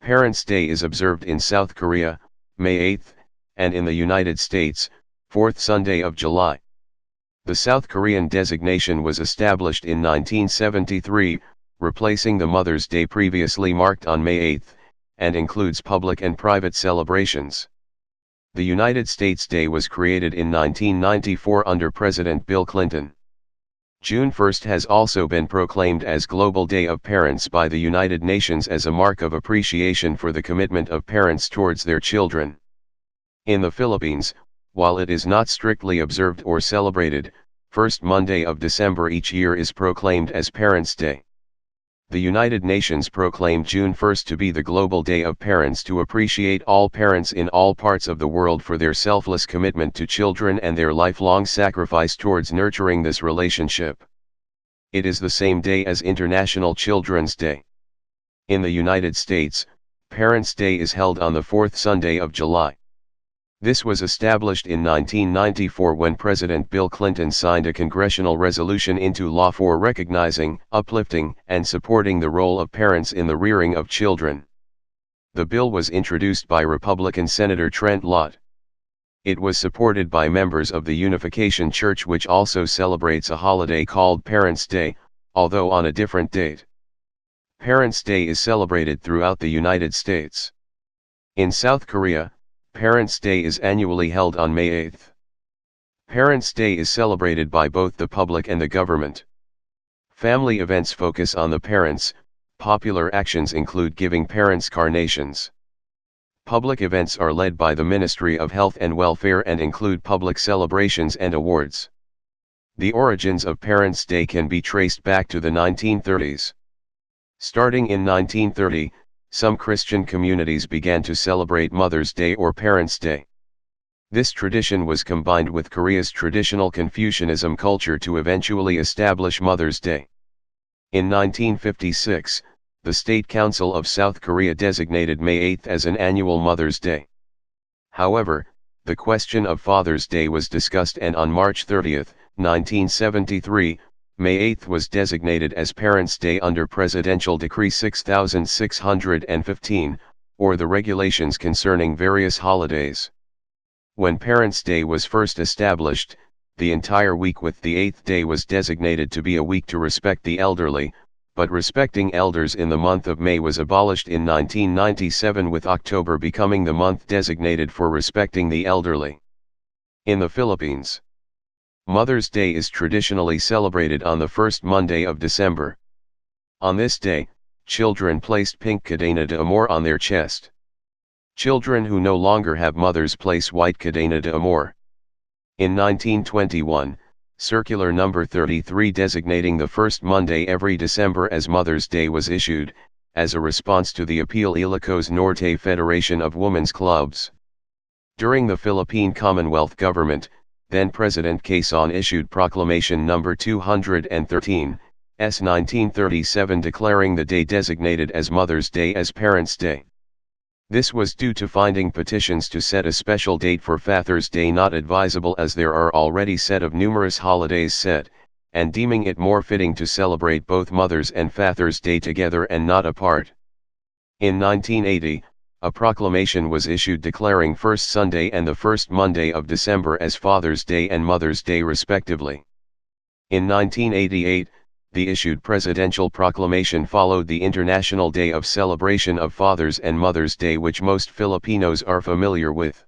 Parents' Day is observed in South Korea, May 8, and in the United States, 4th Sunday of July. The South Korean designation was established in 1973, replacing the Mother's Day previously marked on May 8, and includes public and private celebrations. The United States Day was created in 1994 under President Bill Clinton. June 1 has also been proclaimed as Global Day of Parents by the United Nations as a mark of appreciation for the commitment of parents towards their children. In the Philippines, while it is not strictly observed or celebrated, first Monday of December each year is proclaimed as Parents' Day. The United Nations proclaimed June 1 to be the Global Day of Parents to appreciate all parents in all parts of the world for their selfless commitment to children and their lifelong sacrifice towards nurturing this relationship. It is the same day as International Children's Day. In the United States, Parents' Day is held on the fourth Sunday of July. This was established in 1994 when President Bill Clinton signed a congressional resolution into law for recognizing, uplifting, and supporting the role of parents in the rearing of children. The bill was introduced by Republican Senator Trent Lott. It was supported by members of the Unification Church, which also celebrates a holiday called Parents' Day, although on a different date. Parents' Day is celebrated throughout the United States. In South Korea, Parents' Day is annually held on May 8. Parents' Day is celebrated by both the public and the government. Family events focus on the parents. Popular actions include giving parents carnations. Public events are led by the Ministry of Health and Welfare and include public celebrations and awards. The origins of Parents' Day can be traced back to the 1930s. Starting in 1930, some Christian communities began to celebrate Mother's Day or Parents' Day. This tradition was combined with Korea's traditional Confucianism culture to eventually establish Mother's Day. In 1956, the State Council of South Korea designated May 8 as an annual Mother's Day. However, the question of Father's Day was discussed, and on March 30, 1973, May 8 was designated as Parents' Day under Presidential Decree 6615, or the regulations concerning various holidays. When Parents' Day was first established, the entire week with the 8th day was designated to be a week to respect the elderly, but respecting elders in the month of May was abolished in 1997, with October becoming the month designated for respecting the elderly. In the Philippines, Mother's Day is traditionally celebrated on the first Monday of December. On this day, children placed pink cadena de amor on their chest. Children who no longer have mothers place white cadena de amor. In 1921, Circular Number 33 designating the first Monday every December as Mother's Day was issued, as a response to the Appeal Ilocos Norte Federation of Women's Clubs. During the Philippine Commonwealth government, then President Quezon issued Proclamation No. 213, S. 1937 declaring the day designated as Mother's Day as Parents' Day. This was due to finding petitions to set a special date for Father's Day not advisable, as there are already set of numerous holidays set, and deeming it more fitting to celebrate both Mother's and Father's Day together and not apart. In 1980, a proclamation was issued declaring first Sunday and the first Monday of December as Father's Day and Mother's Day respectively. In 1988, the issued presidential proclamation followed the International Day of Celebration of Father's and Mother's Day, which most Filipinos are familiar with.